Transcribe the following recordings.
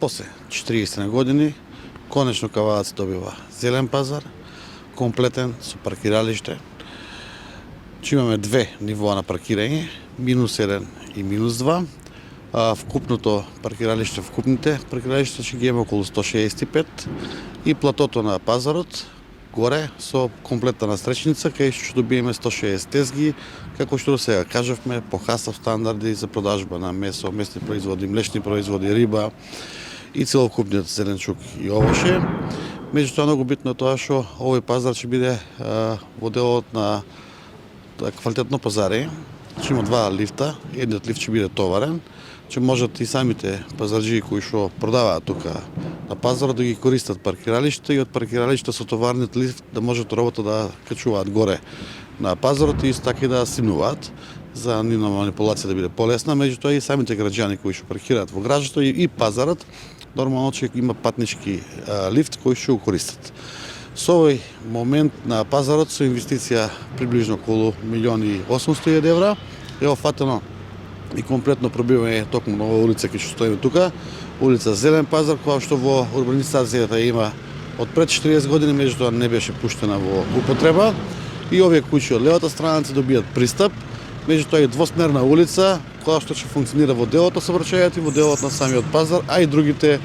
после 40 години конечно Кавадац добива зелен пазар, комплетен со паркиралиште. Имаме две нивоа на паркирање, -1 и -2. Вкупното паркиралиште, вкупните паркиралишта ќе ги имаме околу 165 и платото на пазарот горе со комплетна настречница кај што добиеме 160 тезги, како што сега кажавме, по ХАСАВ стандарди за продажба на месо, месни производи, млечни производи, риба и целокупниот зеленчук и овоше. Меѓутоа многу битно е тоа што овој пазар ќе биде во делот на квалитетно пазарење. Ќе има два лифта, едниот лифт ќе биде товарен, ќе можат и самите пазарџии кои што продаваат тука на пазарот да ги користат паркиралиште и од паркиралиште со товарниот лифт да можат робота да качуваат горе на пазарот и исто така и да симнуваат за нивна манипулација да биде полесна, меѓутоа и самите граѓани кои што паркираат во граѓето и пазарот нормално ќе има патнички лифт кој ќе го користат. Со овој момент на пазарот со инвестиција приближно околу 1.800.000 евра е офатено и комплетно пробивање токму на оваа улица кај што стоиме тука, улица Зелен пазар, која што во урбанизацијата има од пред 40 години, меѓутоа не беше пуштена во употреба и овие куќи од левата страна ќе добијат пристап, меѓутоа и двосмерна улица која што ќе функционира во делот на сообраќајот и во делот на самиот пазар, а и другите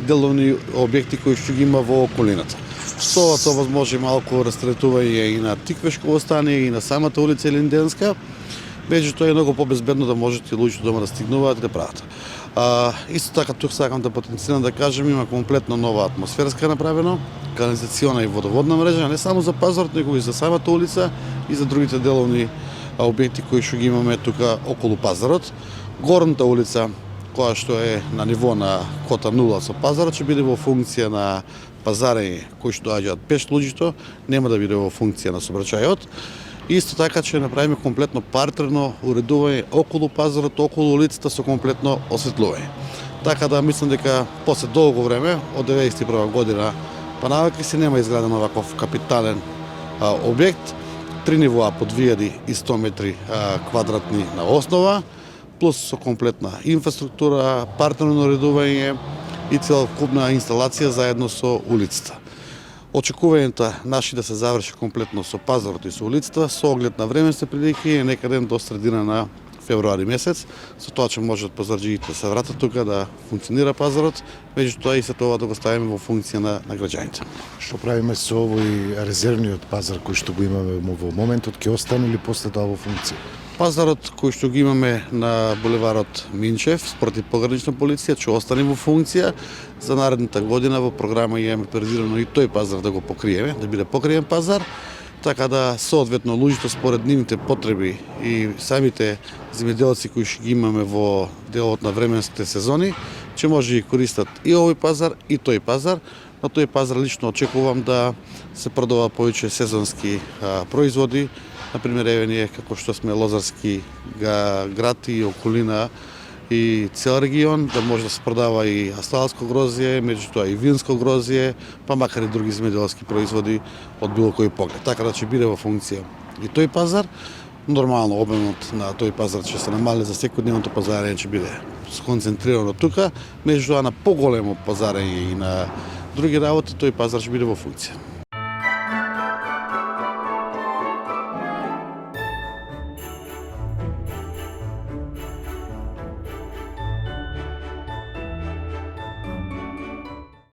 деловни објекти кои што ги има во околината. Со ова тоа возможи малку растретување и на Тиквешково стание и на самата улица Илинденска, меѓутоа е многу побезбедно да можете луѓето дома да стигнуваат и да прават. Исто така тук сакам да потенцирам да кажем, има комплетно нова атмосферска направено, канализациона и водоводна мрежа, не само за пазарот, него и за самата улица и за другите деловни објекти кои што ги имаме тука околу пазарот. Горната улица, која што е на ниво на кота 0 со пазарот, ќе биде во функција на пазарење кои што доаѓаат пеш луѓето, нема да биде во функција на сообраќајот. Исто така ќе направиме комплетно партерно уредување околу пазарот, околу улицата со комплетно осветлување. Така да мислам дека после долго време, од 1991 година па навеќе се нема изграден оваков капитален објект, 3 нивоа по 2100 метри квадратни на основа, плюс со комплетна инфраструктура, партерно уредување и целокупна инсталација заедно со улицата. Очекувањата наши да се заврши комплетно со пазарот и со улицата, со оглед на временски прилики е некаде до средина на февруари месец. Со тоа ќе можат пазарџиите да се вратат тука да функционира пазарот, меѓутоа и се тоа да го ставиме во функција на граѓаните. Што правиме со овој резервниот пазар кој што го имаме во моментот, ќе остане ли после тоа во функција? Пазарот кој што ги имаме на булеварот Минчев, спротив погранична полиција, ќе остане во функција. За наредната година во програма имаме предвидено и тој пазар да го покриеме, да биде покриен пазар, така да соодветно луѓето според нивните потреби и самите земјоделци кои што ги имаме во делот на временските сезони, ќе може да ги користат и овој пазар и тој пазар. На тој пазар лично очекувам да се продава повеќе сезонски производи. Например, еве ние како што сме Лозарски град и околина и цел регион, да може да се продава и асталско грозје, меѓутоа и винско грозје, па макар и други земјоделски производи од било кој поглед. Така да ќе биде во функција и тој пазар. Нормално обемот на тој пазар ќе се намали, за секојдневното пазарење ќе биде сконцентрирано тука, меѓутоа на поголемо пазарење и на други работи тој пазар ќе биде во функција.